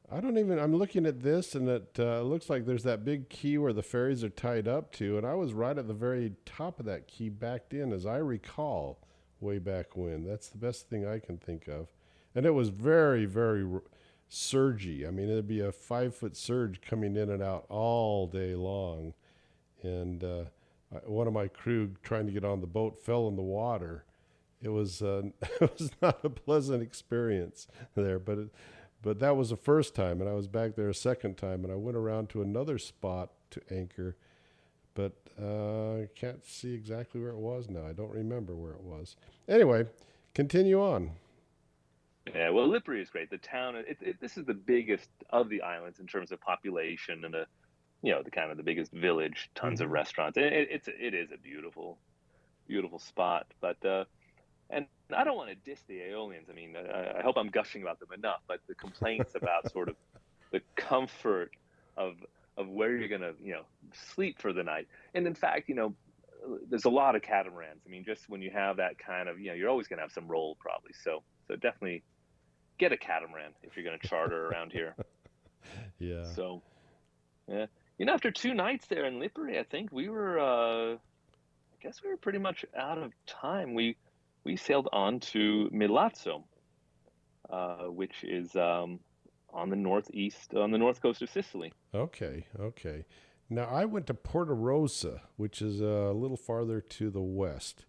A: I'm looking at this, and it looks like there's that big quay where the ferries are tied up to, and I was right at the very top of that quay, backed in, as I recall, way back when. That's the best thing I can think of. And it was very, very surgy. I mean, it'd be a 5-foot surge coming in and out all day long. And one of my crew trying to get on the boat fell in the water. It was it was not a pleasant experience there, but that was the first time, and I was back there a second time, and I went around to another spot to anchor, but I can't see exactly where it was now. I don't remember where it was. Anyway, continue on.
B: Yeah, well, Lipari is great. The town, this is the biggest of the islands in terms of population, and the kind of the biggest village, tons of restaurants. It is a beautiful, beautiful spot. But and I don't want to diss the Aeolians. I mean, I hope I'm gushing about them enough. But the complaints about sort of the comfort of of where you're gonna, sleep for the night. And in fact, there's a lot of catamarans. I mean, just when you have that kind of, you're always gonna have some roll probably. So definitely get a catamaran if you're gonna charter around here.
A: Yeah.
B: So yeah, after 2 nights there in Lipari, I think we were, I guess we were pretty much out of time. We sailed on to Milazzo, which is on the north coast of Sicily.
A: Okay. Okay. Now I went to Porta Rosa, which is a little farther to the west,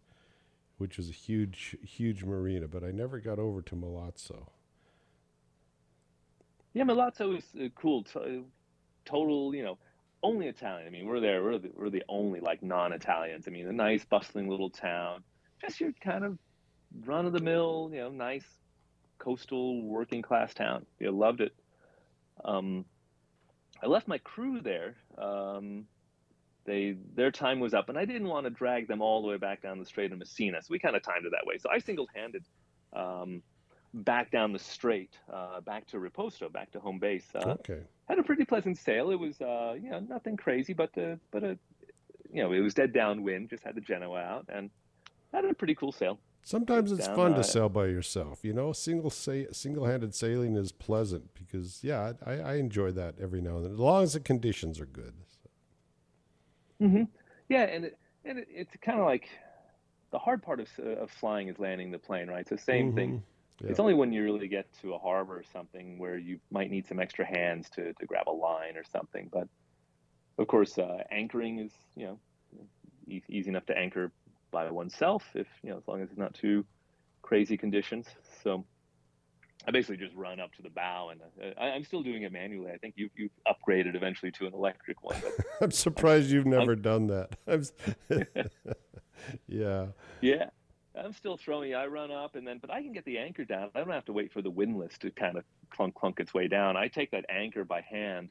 A: which is a huge, huge marina, but I never got over to Milazzo.
B: Yeah, Milazzo is cool. Total, only Italian. I mean, we're there. We're the only like non-Italians. I mean, a nice bustling little town. Just your kind of run of the mill, nice coastal working class town. Loved it. Um, I left my crew there. Their time was up, and I didn't want to drag them all the way back down the Strait of Messina, so we kind of timed it that way. So I single-handed um, back down the strait, back to Riposto, back to home base.
A: Okay.
B: Had a pretty pleasant sail. It was, nothing crazy, it was dead downwind. Just had the Genoa out, and had a pretty cool sail.
A: Sometimes it's
B: Down,
A: fun to sail by yourself. Single-handed sailing is pleasant because, yeah, I enjoy that every now and then, as long as the conditions are good.
B: hmm Yeah, it's kind of like the hard part of flying is landing the plane, right? So same thing.
A: Mm-hmm. Yeah.
B: It's only when you really get to a harbor or something where you might need some extra hands to grab a line or something. But of course, anchoring is, easy enough to anchor by oneself if, as long as it's not too crazy conditions. So I basically just run up to the bow, and I'm still doing it manually. I think you've upgraded eventually to an electric one, but
A: I'm surprised you've
B: I'm
A: never done that. Yeah.
B: yeah, I'm still throwing. I run up but I can get the anchor down. I don't have to wait for the windlass to kind of clunk its way down. I take that anchor by hand,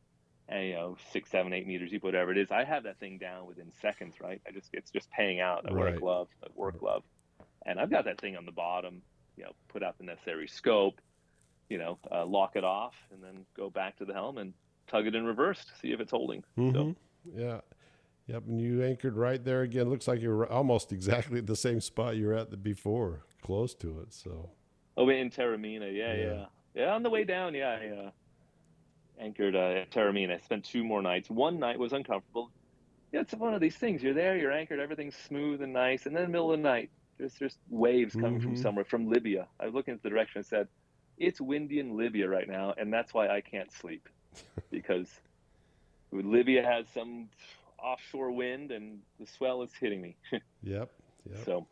B: and 6, 7, 8 meters deep, whatever it is. I have that thing down within seconds, right? It's just paying out. I wear
A: Right.
B: a work glove, and I've got that thing on the bottom. Put out the necessary scope. Lock it off, and then go back to the helm and tug it in reverse to see if it's holding.
A: Mm-hmm.
B: So,
A: Yeah. Yep. And you anchored right there again. Looks like you're almost exactly at the same spot you were at before, close to it. So,
B: oh, in Taormina, yeah,
A: yeah.
B: yeah, yeah. On the way down, yeah, I anchored at Taormina. I spent 2 more nights. One night was uncomfortable. Yeah, it's one of these things. You're there, you're anchored, everything's smooth and nice, and then in the middle of the night, there's just waves coming from
A: Mm-hmm.
B: somewhere, from Libya. I was looking at the direction and said, it's windy in Libya right now, and that's why I can't sleep, because Libya has some offshore wind, and the swell is hitting me.
A: Yep. Yep.
B: So,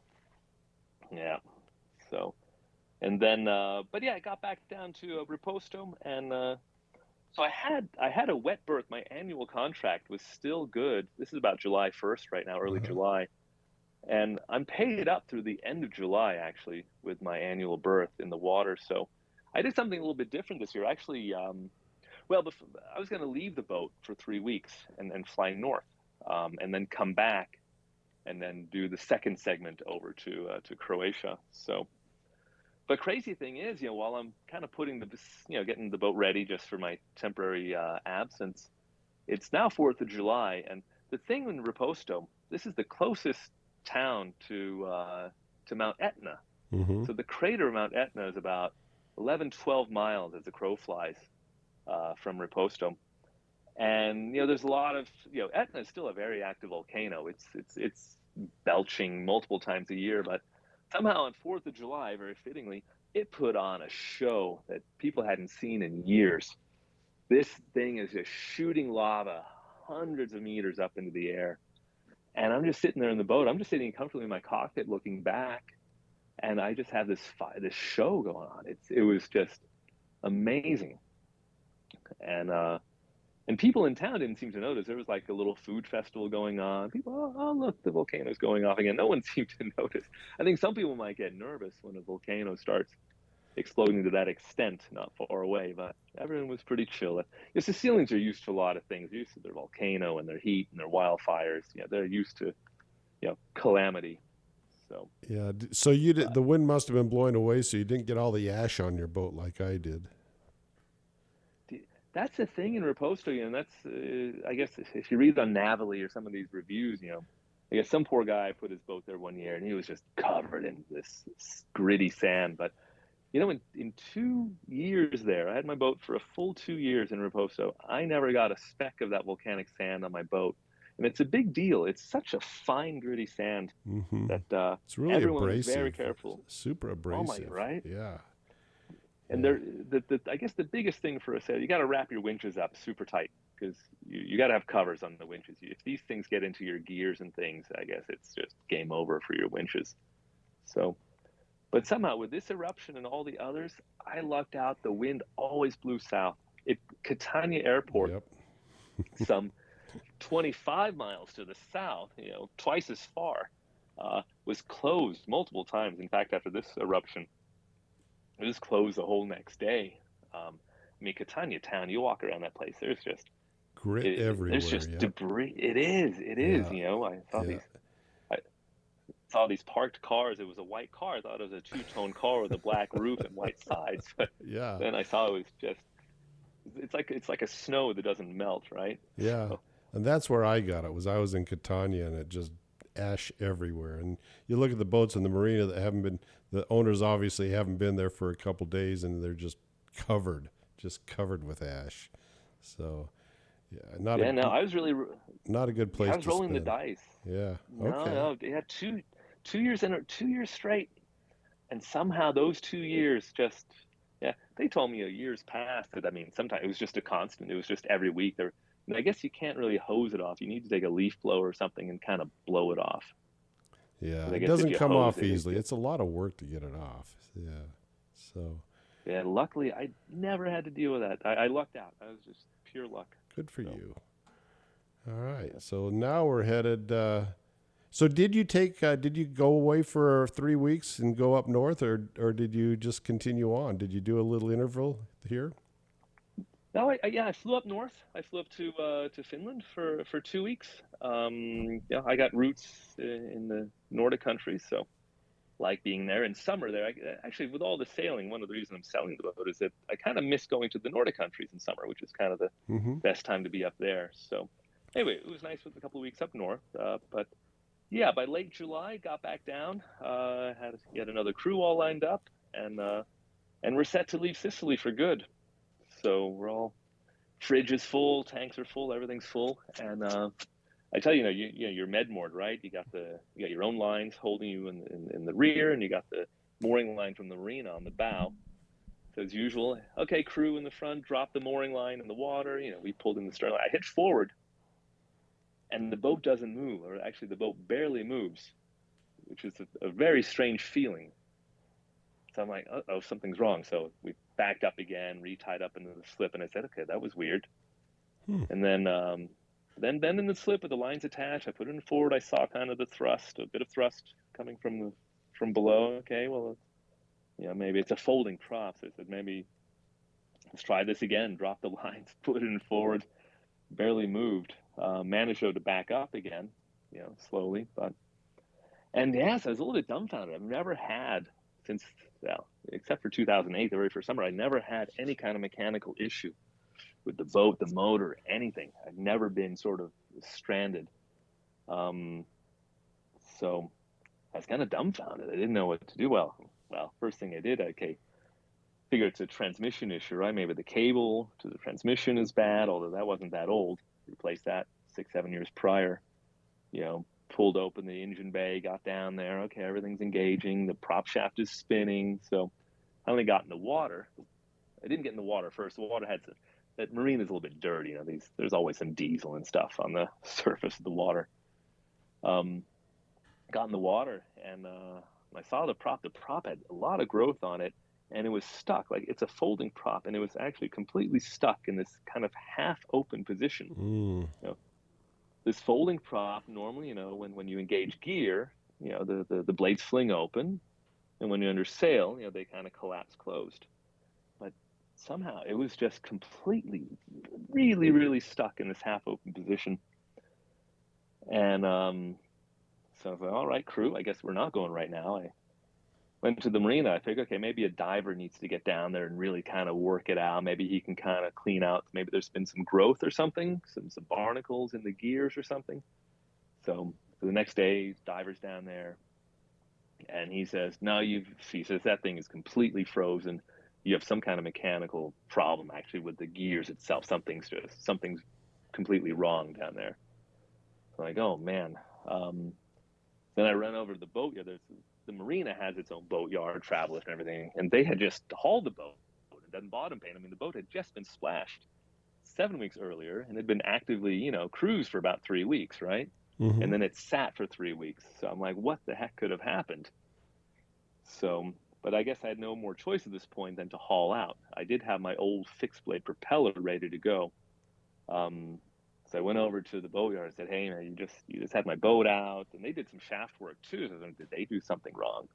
B: yeah. So, and then, but yeah, I got back down to Riposto, and so I had a wet berth. My annual contract was still good. This is about July 1st right now, early
A: Uh-huh.
B: July, and I'm paid up through the end of July actually with my annual berth in the water. So I did something a little bit different this year. Actually, I was going to leave the boat for 3 weeks and fly north, and then come back and then do the second segment over to Croatia. So, but crazy thing is, while I'm kind of getting the boat ready just for my temporary absence, it's now 4th of July, and the thing in Riposto, this is the closest town to Mount Etna.
A: Mm-hmm.
B: So the crater of Mount Etna is about 11, 12 miles as the crow flies from Riposto. And there's a lot of Etna is still a very active volcano. It's belching multiple times a year, but somehow on 4th of July, very fittingly, it put on a show that people hadn't seen in years. This thing is just shooting lava hundreds of meters up into the air, and I'm just sitting there in the boat. I'm just sitting comfortably in my cockpit, looking back, and I just have this show going on. It was just amazing, and people in town didn't seem to notice. There was like a little food festival going on. People, oh look, the volcano's going off again. No one seemed to notice. I think some people might get nervous when a volcano starts exploding to that extent, not far away, but everyone was pretty chill. Sicilians are used to a lot of things. They're used to their volcano and their heat and their wildfires. They're used to, calamity. So
A: Yeah. So the wind must have been blowing away, so you didn't get all the ash on your boat like I did.
B: that's the thing in Raposo, and that's I guess if you read on Navily or some of these reviews, I guess some poor guy put his boat there one year and he was just covered in this gritty sand. But in 2 years there, I had my boat for a full 2 years in Raposo. I never got a speck of that volcanic sand on my boat, and it's a big deal. It's such a fine, gritty sand
A: Mm-hmm.
B: that
A: It's really
B: everyone is very
A: abrasive,
B: careful.
A: super
B: Oh my,
A: abrasive.
B: right?
A: Yeah,
B: And
A: yeah,
B: I guess the biggest thing for a sailor, you got to wrap your winches up super tight because you got to have covers on the winches. If these things get into your gears and things, I guess it's just game over for your winches. So, but somehow with this eruption and all the others, I lucked out. The wind always blew south. Catania Airport,
A: yep,
B: some 25 miles to the south, twice as far, was closed multiple times. In fact, after this eruption, it was closed the whole next day. Catania town, you walk around that place,
A: grit
B: there's
A: everywhere.
B: just
A: Yep,
B: debris. It is.
A: yeah,
B: I saw
A: yeah,
B: I saw these parked cars. It was a white car. I thought it was a two-tone car with a black roof and white sides. But
A: yeah,
B: then I saw it was just, it's like a snow that doesn't melt, right?
A: yeah.
B: So
A: And that's where I got it. I was in Catania, and it just ash everywhere. And you look at the boats in the marina that haven't been. The owners obviously haven't been there for a couple days, and they're just covered with ash. So, yeah,
B: yeah, no,
A: not a good
B: I
A: place
B: was
A: to
B: rolling the
A: spend.
B: dice.
A: Yeah.
B: No,
A: Okay.
B: no, they had 2 years straight, and somehow those 2 years just, yeah, they told me a year's passed. I mean, sometimes it was just a constant. It was just every week there. And I guess you can't really hose it off. You need to take a leaf blower or something and kind of blow it off.
A: Yeah,
B: Because I
A: it
B: guess if
A: doesn't
B: you
A: come
B: hose
A: off
B: it, it's
A: easily.
B: just,
A: It's a lot of work to get it off. Yeah. So
B: yeah. Luckily, I never had to deal with that. I lucked out. I was just pure luck.
A: good for
B: So
A: you. All right.
B: yeah.
A: So now we're headed. So did you go away for 3 weeks and go up north, or did you just continue on? Did you do a little interval here?
B: No, I flew up north. I flew up to Finland for 2 weeks. Yeah, I got roots in the Nordic countries, so like being there in summer there. Actually, with all the sailing, one of the reasons I'm selling the boat is that I kind of miss going to the Nordic countries in summer, which is kind of the
A: Mm-hmm.
B: best time to be up there. So anyway, it was nice with a couple of weeks up north. But yeah, by late July, got back down, had yet another crew all lined up, and we're set to leave Sicily for good. So we're all, fridge is full, tanks are full, everything's full, and I tell you, you're med moored, right? You got your own lines holding you in the rear, and you got the mooring line from the marina on the bow. So as usual, okay, crew in the front, drop the mooring line in the water. We pulled in the stern line. I hitch forward, and the boat doesn't move, or actually the boat barely moves, which is a very strange feeling. So I'm like, oh, something's wrong. So we backed up again, retied up into the slip, and I said, okay, that was weird.
A: Hmm.
B: And then in the slip with the lines attached, I put it in forward. I saw kind of the thrust, a bit of thrust coming from below. Okay, well, maybe it's a folding prop. So I said, maybe let's try this again. Drop the lines, put it in forward, barely moved. Managed to back up again, slowly. And yes, I was a little bit dumbfounded. I've never had since, well, except for 2008, the very first summer, I never had any kind of mechanical issue with the boat, the motor, anything. I've never been sort of stranded. Um, so I was kind of dumbfounded. I didn't know what to do. Well, first thing I did, okay, figured it's a transmission issue, right? Maybe the cable to the transmission is bad, although that wasn't that old. Replaced that 6-7 years prior. Pulled open the engine bay, got down there. Okay, everything's engaging. The prop shaft is spinning. So I only got in the water. I didn't get in the water first. The water had that marine is a little bit dirty. There's always some diesel and stuff on the surface of the water. Got in the water, and I saw the prop. The prop had a lot of growth on it, and it was stuck. Like, it's a folding prop, and it was actually completely stuck in this kind of half open position.
A: Mm.
B: This folding prop, normally, when you engage gear, the blades fling open, and when you're under sail, they kind of collapse closed. But somehow it was just completely, really, really stuck in this half open position. And so I was like, all right, crew, I guess we're not going right now. went to the marina. I figured, okay, maybe a diver needs to get down there and really kind of work it out. Maybe he can kind of clean out. Maybe there's been some growth or something, some barnacles in the gears or something. So the next day, diver's down there, and he says, "No, he says that thing is completely frozen. You have some kind of mechanical problem actually with the gears itself. Something's completely wrong down there." I'm like, "Oh man." Then I run over to the boatyard. The marina has its own boatyard, travel lift and everything, and they had just hauled the boat and done bottom paint. I mean, the boat had just been splashed 7 weeks earlier and had been actively, cruised for about 3 weeks, right?
A: Mm-hmm.
B: And then it sat for 3 weeks. So I'm like, what the heck could have happened? So, but I guess I had no more choice at this point than to haul out. I did have my old fixed blade propeller ready to go. So I went over to the boatyard and said, "Hey, man, you just had my boat out," and they did some shaft work too. So I was like, did they do something wrong?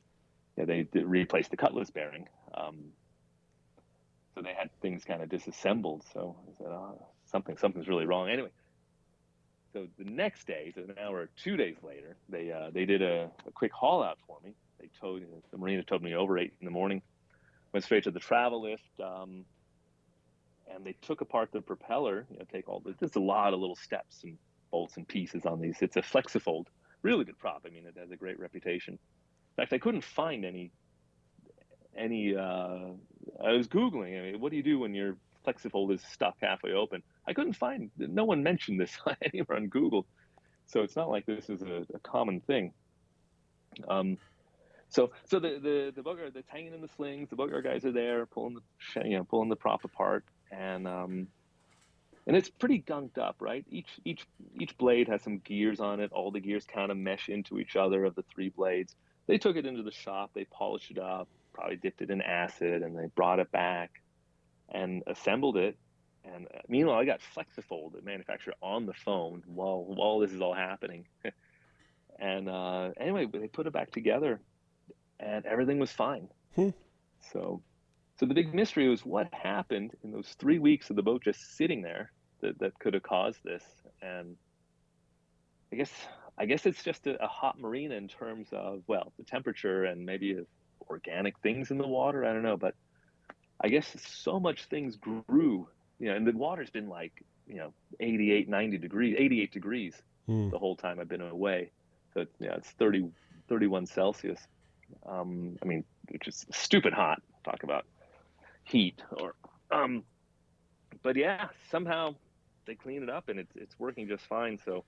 B: Yeah, they did replace the cutlass bearing. So they had things kind of disassembled. So I said, "Oh, something's really wrong." Anyway, so the next day, so now we're 2 days later, they did a quick haul out for me. The marina towed me over 8 in the morning. Went straight to the travel lift. And they took apart the propeller, there's a lot of little steps and bolts and pieces on these. It's a Flexifold, really good prop. I mean, it has a great reputation. In fact, I couldn't find any, I was Googling, what do you do when your Flexifold is stuck halfway open? I couldn't find, no one mentioned this anywhere on Google. So it's not like this is a common thing. So the boatyard, that's hanging in the slings. The boatyard guys are there pulling the prop apart, and it's pretty gunked up, right? Each blade has some gears on it. All the gears kind of mesh into each other of the 3 blades. They took it into the shop. They polished it up, probably dipped it in acid, and they brought it back and assembled it. And meanwhile, I got Flexifold, the manufacturer, on the phone while this is all happening. And anyway, they put it back together. And everything was fine. So the big mystery was what happened in those 3 weeks of the boat just sitting there that could have caused this. And I guess it's just a hot marina in terms of, well, the temperature and maybe organic things in the water. I don't know, but I guess so much things grew, and the water's been like, 88 degrees the whole time I've been away. So it's 31 Celsius. Which is stupid hot. Talk about heat, but yeah, somehow they clean it up and it's working just fine. So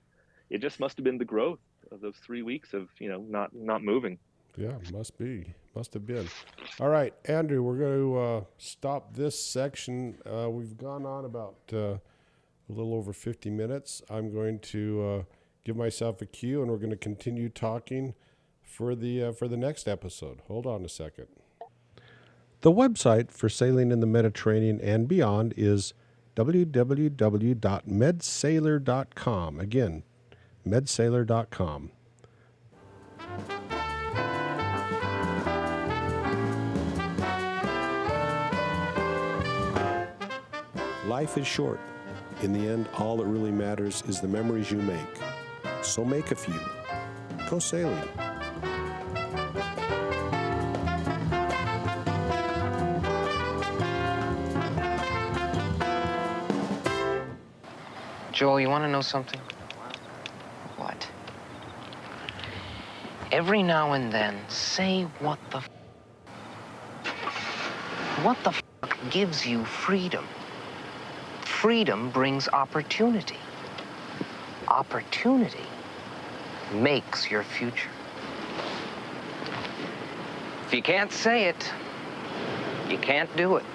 B: it just must have been the growth of those 3 weeks of not moving.
A: Yeah, must have been. All right, Andrew, we're going to stop this section. We've gone on about a little over 50 minutes. I'm going to give myself a cue, and we're going to continue talking for the next episode. Hold on a second. The website for sailing in the Mediterranean and beyond is www.medsailor.com. Again, medsailor.com. Life is short. In the end, all that really matters is the memories you make. So make a few. Go sailing.
C: Joel, you want to know something? What? Every now and then, say what the gives you freedom? Freedom brings opportunity. Opportunity makes your future. If you can't say it, you can't do it.